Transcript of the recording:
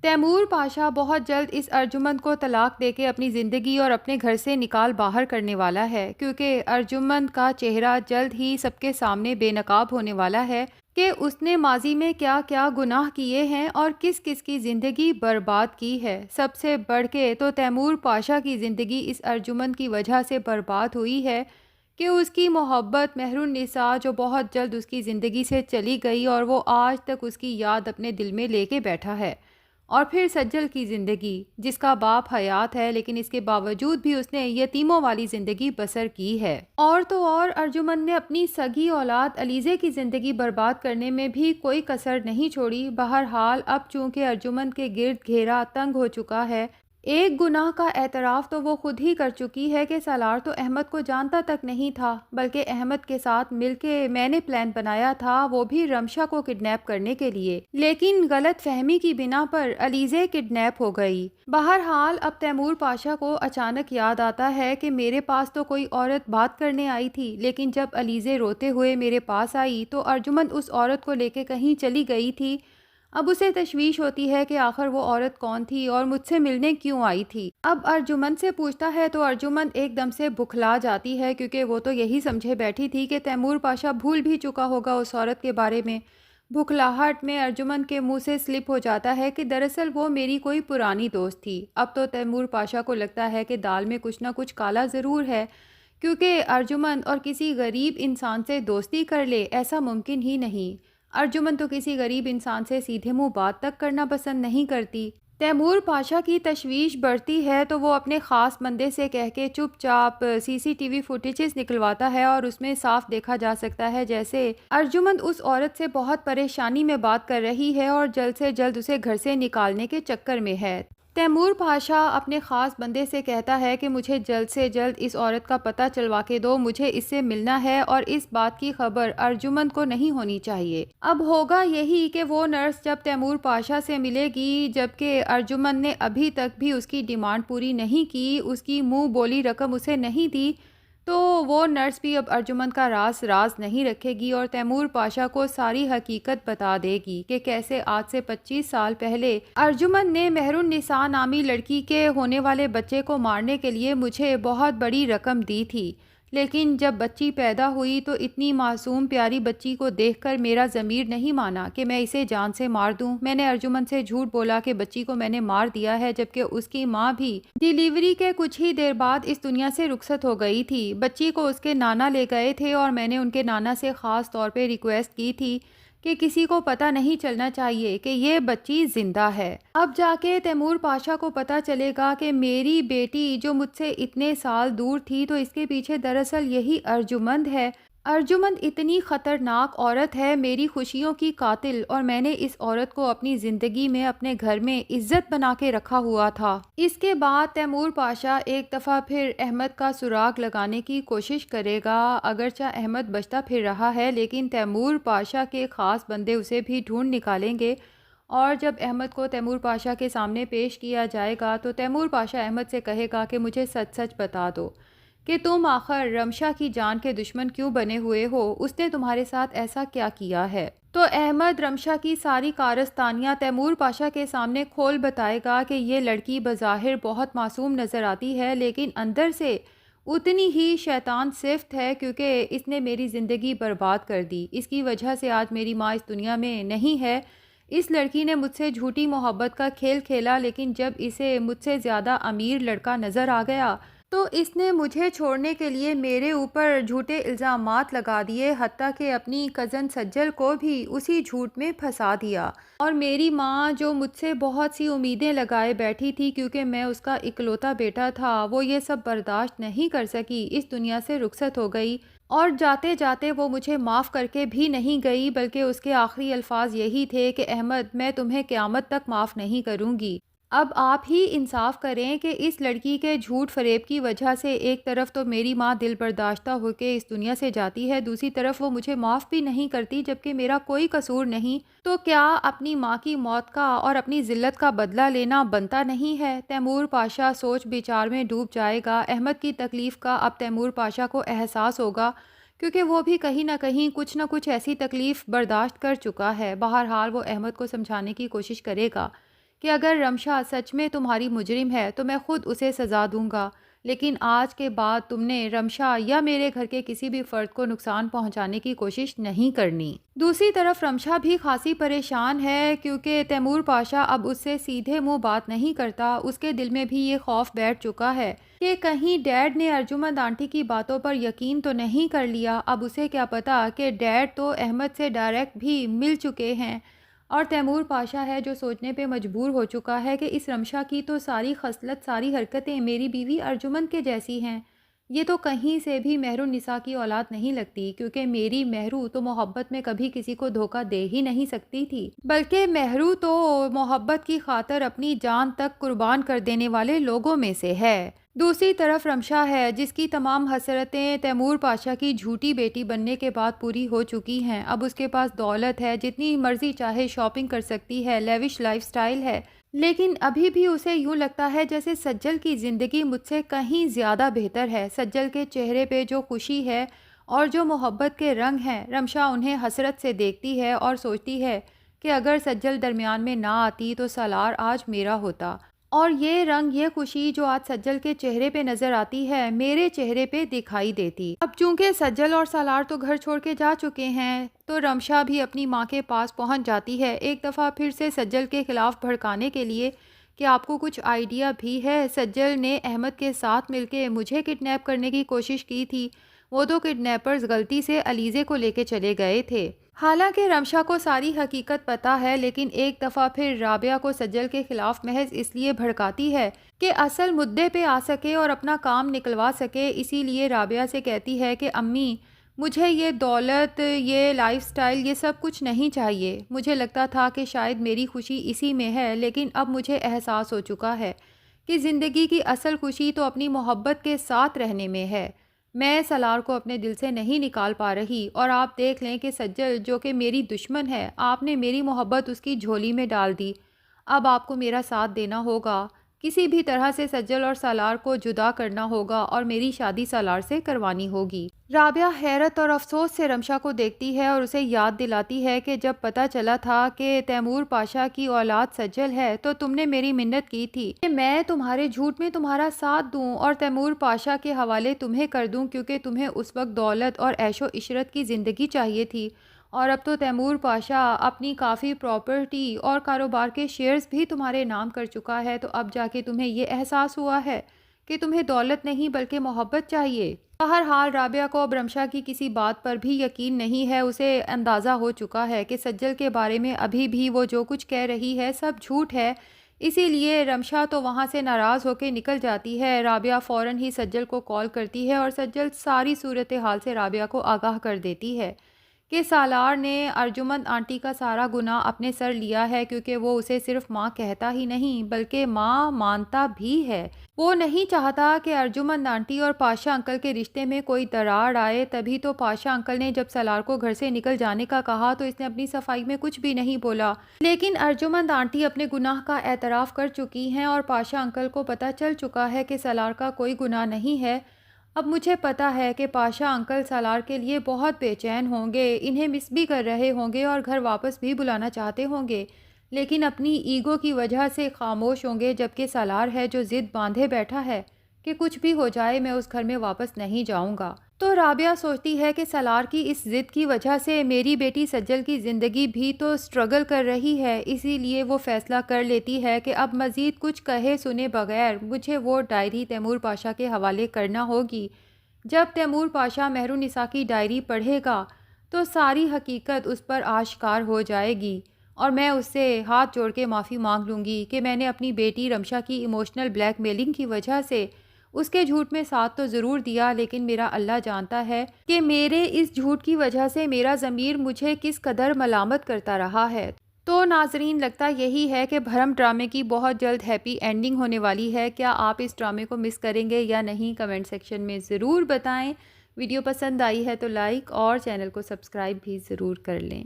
Timur Pasha بہت جلد اس ارجمند کو طلاق دے کے اپنی زندگی اور اپنے گھر سے نکال باہر کرنے والا ہے، کیونکہ ارجمند کا چہرہ جلد ہی سب کے سامنے بے نقاب ہونے والا ہے کہ اس نے ماضی میں کیا کیا گناہ کیے ہیں اور کس کس کی زندگی برباد کی ہے۔ سب سے بڑھ کے تو تیمور پاشا کی زندگی اس ارجمند کی وجہ سے برباد ہوئی ہے کہ اس کی محبت مہر النساء جو بہت جلد اس کی زندگی سے چلی گئی اور وہ آج تک اس کی یاد اپنے دل میں لے کے بیٹھا ہے، اور پھر سجل کی زندگی جس کا باپ حیات ہے لیکن اس کے باوجود بھی اس نے یتیموں والی زندگی بسر کی ہے۔ اور تو اور ارجمند نے اپنی سگی اولاد علیزے کی زندگی برباد کرنے میں بھی کوئی کسر نہیں چھوڑی۔ بہرحال اب چونکہ ارجمند کے گرد گھیرا تنگ ہو چکا ہے، ایک گناہ کا اعتراف تو وہ خود ہی کر چکی ہے کہ سالار تو احمد کو جانتا تک نہیں تھا، بلکہ احمد کے ساتھ مل کے میں نے پلان بنایا تھا، وہ بھی رمشا کو کڈنیپ کرنے کے لیے، لیکن غلط فہمی کی بنا پر علیزے کڈنیپ ہو گئی۔ بہرحال اب تیمور پاشا کو اچانک یاد آتا ہے کہ میرے پاس تو کوئی عورت بات کرنے آئی تھی، لیکن جب علیزے روتے ہوئے میرے پاس آئی تو ارجمند اس عورت کو لے کے کہیں چلی گئی تھی۔ اب اسے تشویش ہوتی ہے کہ آخر وہ عورت کون تھی اور مجھ سے ملنے کیوں آئی تھی۔ اب ارجمند سے پوچھتا ہے تو ارجمند ایک دم سے بکھلا جاتی ہے، کیونکہ وہ تو یہی سمجھے بیٹھی تھی کہ تیمور پاشا بھول بھی چکا ہوگا اس عورت کے بارے میں۔ بکھلاہٹ میں ارجمند کے منہ سے سلپ ہو جاتا ہے کہ دراصل وہ میری کوئی پرانی دوست تھی۔ اب تو تیمور پاشا کو لگتا ہے کہ دال میں کچھ نہ کچھ کالا ضرور ہے، کیونکہ ارجمند اور کسی غریب انسان سے دوستی کر لے ایسا ممکن ہی نہیں۔ ارجمند تو کسی غریب انسان سے سیدھے منہ بات تک کرنا پسند نہیں کرتی۔ تیمور پاشا کی تشویش بڑھتی ہے تو وہ اپنے خاص بندے سے کہہ کے چپ چاپ CCTV فوٹیجز نکلواتا ہے، اور اس میں صاف دیکھا جا سکتا ہے جیسے ارجمند اس عورت سے بہت پریشانی میں بات کر رہی ہے اور جلد سے جلد اسے گھر سے نکالنے کے چکر میں ہے۔ تیمور پاشا اپنے خاص بندے سے کہتا ہے کہ مجھے جلد سے جلد اس عورت کا پتہ چلوا کے دو، مجھے اس سے ملنا ہے اور اس بات کی خبر ارجمند کو نہیں ہونی چاہیے۔ اب ہوگا یہی کہ وہ نرس جب تیمور پاشا سے ملے گی، جبکہ ارجمند نے ابھی تک بھی اس کی ڈیمانڈ پوری نہیں کی، اس کی منہ بولی رقم اسے نہیں دی، تو وہ نرس بھی اب ارجمند کا راز نہیں رکھے گی اور تیمور پاشا کو ساری حقیقت بتا دے گی کہ کیسے آج سے 25 سال پہلے ارجمند نے مہر النساء نامی لڑکی کے ہونے والے بچے کو مارنے کے لیے مجھے بہت بڑی رقم دی تھی، لیکن جب بچی پیدا ہوئی تو اتنی معصوم پیاری بچی کو دیکھ کر میرا ضمیر نہیں مانا کہ میں اسے جان سے مار دوں۔ میں نے ارجمند سے جھوٹ بولا کہ بچی کو میں نے مار دیا ہے، جبکہ اس کی ماں بھی ڈیلیوری کے کچھ ہی دیر بعد اس دنیا سے رخصت ہو گئی تھی۔ بچی کو اس کے نانا لے گئے تھے اور میں نے ان کے نانا سے خاص طور پہ ریکویسٹ کی تھی کہ کسی کو پتہ نہیں چلنا چاہیے کہ یہ بچی زندہ ہے۔ اب جا کے تیمور پاشا کو پتہ چلے گا کہ میری بیٹی جو مجھ سے اتنے سال دور تھی تو اس کے پیچھے دراصل یہی ارجمند ہے۔ ارجمند اتنی خطرناک عورت ہے، میری خوشیوں کی قاتل، اور میں نے اس عورت کو اپنی زندگی میں اپنے گھر میں عزت بنا کے رکھا ہوا تھا۔ اس کے بعد تیمور پاشا ایک دفعہ پھر احمد کا سراغ لگانے کی کوشش کرے گا، اگرچہ احمد بچتا پھر رہا ہے لیکن تیمور پاشا کے خاص بندے اسے بھی ڈھونڈ نکالیں گے، اور جب احمد کو تیمور پاشا کے سامنے پیش کیا جائے گا تو تیمور پاشا احمد سے کہے گا کہ مجھے سچ سچ بتا دو کہ تم آخر رمشا کی جان کے دشمن کیوں بنے ہوئے ہو، اس نے تمہارے ساتھ ایسا کیا کیا ہے۔ تو احمد رمشا کی ساری کارستانیاں تیمور پاشا کے سامنے کھول بتائے گا کہ یہ لڑکی بظاہر بہت معصوم نظر آتی ہے لیکن اندر سے اتنی ہی شیطان صفت ہے، کیونکہ اس نے میری زندگی برباد کر دی، اس کی وجہ سے آج میری ماں اس دنیا میں نہیں ہے۔ اس لڑکی نے مجھ سے جھوٹی محبت کا کھیل کھیلا، لیکن جب اسے مجھ سے زیادہ امیر لڑکا نظر آ گیا تو اس نے مجھے چھوڑنے کے لیے میرے اوپر جھوٹے الزامات لگا دیے، حتیٰ کہ اپنی کزن سجل کو بھی اسی جھوٹ میں پھنسا دیا، اور میری ماں جو مجھ سے بہت سی امیدیں لگائے بیٹھی تھی کیونکہ میں اس کا اکلوتا بیٹا تھا، وہ یہ سب برداشت نہیں کر سکی، اس دنیا سے رخصت ہو گئی، اور جاتے جاتے وہ مجھے معاف کر کے بھی نہیں گئی، بلکہ اس کے آخری الفاظ یہی تھے کہ احمد میں تمہیں قیامت تک معاف نہیں کروں گی۔ اب آپ ہی انصاف کریں کہ اس لڑکی کے جھوٹ فریب کی وجہ سے ایک طرف تو میری ماں دل برداشتہ ہو کے اس دنیا سے جاتی ہے، دوسری طرف وہ مجھے معاف بھی نہیں کرتی جبکہ میرا کوئی قصور نہیں، تو کیا اپنی ماں کی موت کا اور اپنی ذلت کا بدلہ لینا بنتا نہیں ہے؟ تیمور پاشا سوچ بچار میں ڈوب جائے گا۔ احمد کی تکلیف کا اب تیمور پاشا کو احساس ہوگا، کیونکہ وہ بھی کہیں نہ کچھ ایسی تکلیف برداشت کر چکا ہے۔ بہرحال وہ احمد کو سمجھانے کی کوشش کرے گا کہ اگر رمشا سچ میں تمہاری مجرم ہے تو میں خود اسے سزا دوں گا، لیکن آج کے بعد تم نے رمشا یا میرے گھر کے کسی بھی فرد کو نقصان پہنچانے کی کوشش نہیں کرنی۔ دوسری طرف رمشا بھی خاصی پریشان ہے کیونکہ تیمور پاشا اب اس سے سیدھے منہ بات نہیں کرتا۔ اس کے دل میں بھی یہ خوف بیٹھ چکا ہے کہ کہیں ڈیڈ نے ارجمند آنٹی کی باتوں پر یقین تو نہیں کر لیا۔ اب اسے کیا پتا کہ ڈیڈ تو احمد سے ڈائریکٹ بھی مل چکے ہیں، اور تیمور پاشا ہے جو سوچنے پہ مجبور ہو چکا ہے کہ اس رمشا کی تو ساری خصلت، ساری حرکتیں میری بیوی ارجمند کے جیسی ہیں۔ یہ تو کہیں سے بھی مہر النساء کی اولاد نہیں لگتی، کیونکہ میری مہرو تو محبت میں کبھی کسی کو دھوکہ دے ہی نہیں سکتی تھی، بلکہ مہرو تو محبت کی خاطر اپنی جان تک قربان کر دینے والے لوگوں میں سے ہے۔ دوسری طرف رمشا ہے جس کی تمام حسرتیں تیمور پاشا کی جھوٹی بیٹی بننے کے بعد پوری ہو چکی ہیں۔ اب اس کے پاس دولت ہے، جتنی مرضی چاہے شاپنگ کر سکتی ہے، لیوش لائف سٹائل ہے، لیکن ابھی بھی اسے یوں لگتا ہے جیسے سجل کی زندگی مجھ سے کہیں زیادہ بہتر ہے۔ سجل کے چہرے پہ جو خوشی ہے اور جو محبت کے رنگ ہیں، رمشا انہیں حسرت سے دیکھتی ہے اور سوچتی ہے کہ اگر سجل درمیان میں نہ آتی تو سالار آج میرا ہوتا، اور یہ رنگ، یہ خوشی جو آج سجل کے چہرے پہ نظر آتی ہے میرے چہرے پہ دکھائی دیتی۔ اب چونکہ سجل اور سالار تو گھر چھوڑ کے جا چکے ہیں تو رمشا بھی اپنی ماں کے پاس پہنچ جاتی ہے، ایک دفعہ پھر سے سجل کے خلاف بھڑکانے کے لیے کہ آپ کو کچھ آئیڈیا بھی ہے۔ سجل نے احمد کے ساتھ مل کے مجھے کڈنیپ کرنے کی کوشش کی تھی، وہ دو کڈنیپرز غلطی سے علیزے کو لے کے چلے گئے تھے۔ حالانکہ رمشا کو ساری حقیقت پتہ ہے، لیکن ایک دفعہ پھر رابعہ کو سجل کے خلاف محض اس لیے بھڑکاتی ہے کہ اصل مدعے پہ آ سکے اور اپنا کام نکلوا سکے۔ اسی لیے رابعہ سے کہتی ہے کہ امی، مجھے یہ دولت، یہ لائف سٹائل، یہ سب کچھ نہیں چاہیے۔ مجھے لگتا تھا کہ شاید میری خوشی اسی میں ہے، لیکن اب مجھے احساس ہو چکا ہے کہ زندگی کی اصل خوشی تو اپنی محبت کے ساتھ رہنے میں ہے۔ میں سالار کو اپنے دل سے نہیں نکال پا رہی، اور آپ دیکھ لیں کہ سجل جو کہ میری دشمن ہے، آپ نے میری محبت اس کی جھولی میں ڈال دی۔ اب آپ کو میرا ساتھ دینا ہوگا، کسی بھی طرح سے سجل اور سالار کو جدا کرنا ہوگا اور میری شادی سالار سے کروانی ہوگی۔ رابعہ حیرت اور افسوس سے رمشا کو دیکھتی ہے اور اسے یاد دلاتی ہے کہ جب پتہ چلا تھا کہ تیمور پاشا کی اولاد سجل ہے تو تم نے میری منت کی تھی کہ میں تمہارے جھوٹ میں تمہارا ساتھ دوں اور تیمور پاشا کے حوالے تمہیں کر دوں، کیونکہ تمہیں اس وقت دولت اور عیش و عشرت کی زندگی چاہیے تھی، اور اب تو تیمور پاشا اپنی کافی پراپرٹی اور کاروبار کے شیئرز بھی تمہارے نام کر چکا ہے، تو اب جا کے تمہیں یہ احساس ہوا ہے کہ تمہیں دولت نہیں بلکہ محبت چاہیے۔ بہرحال رابعہ کو اب رمشا کی کسی بات پر بھی یقین نہیں ہے۔ اسے اندازہ ہو چکا ہے کہ سجل کے بارے میں ابھی بھی وہ جو کچھ کہہ رہی ہے سب جھوٹ ہے، اسی لیے رمشا تو وہاں سے ناراض ہو کے نکل جاتی ہے۔ رابعہ فوراً ہی سجل کو کال کرتی ہے اور سجل ساری صورتحال سے رابعہ کو آگاہ کر دیتی ہے کہ سالار نے ارجمند آنٹی کا سارا گناہ اپنے سر لیا ہے، کیونکہ وہ اسے صرف ماں کہتا ہی نہیں بلکہ ماں مانتا بھی ہے۔ وہ نہیں چاہتا کہ ارجمند آنٹی اور پاشا انکل کے رشتے میں کوئی دراڑ آئے، تبھی تو پاشا انکل نے جب سالار کو گھر سے نکل جانے کا کہا تو اس نے اپنی صفائی میں کچھ بھی نہیں بولا، لیکن ارجمند آنٹی اپنے گناہ کا اعتراف کر چکی ہیں اور پاشا انکل کو پتہ چل چکا ہے کہ سالار کا کوئی گناہ نہیں ہے۔ اب مجھے پتا ہے کہ پاشا انکل سالار کے لیے بہت بے چین ہوں گے، انہیں مس بھی کر رہے ہوں گے اور گھر واپس بھی بلانا چاہتے ہوں گے، لیکن اپنی ایگو کی وجہ سے خاموش ہوں گے، جبکہ سالار ہے جو ضد باندھے بیٹھا ہے کہ کچھ بھی ہو جائے میں اس گھر میں واپس نہیں جاؤں گا۔ تو رابعہ سوچتی ہے کہ سالار کی اس ضد کی وجہ سے میری بیٹی سجل کی زندگی بھی تو سٹرگل کر رہی ہے، اسی لیے وہ فیصلہ کر لیتی ہے کہ اب مزید کچھ کہے سنے بغیر مجھے وہ ڈائری تیمور پاشا کے حوالے کرنا ہوگی۔ جب تیمور پاشا مہر النساء کی ڈائری پڑھے گا تو ساری حقیقت اس پر آشکار ہو جائے گی، اور میں اس سے ہاتھ جوڑ کے معافی مانگ لوں گی کہ میں نے اپنی بیٹی رمشا کی ایموشنل بلیک میلنگ کی وجہ سے اس کے جھوٹ میں ساتھ تو ضرور دیا، لیکن میرا اللہ جانتا ہے کہ میرے اس جھوٹ کی وجہ سے میرا ضمیر مجھے کس قدر ملامت کرتا رہا ہے۔ تو ناظرین، لگتا یہی ہے کہ بھرم ڈرامے کی بہت جلد ہیپی اینڈنگ ہونے والی ہے۔ کیا آپ اس ڈرامے کو مس کریں گے یا نہیں؟ کمنٹ سیکشن میں ضرور بتائیں۔ ویڈیو پسند آئی ہے تو لائک اور چینل کو سبسکرائب بھی ضرور کر لیں۔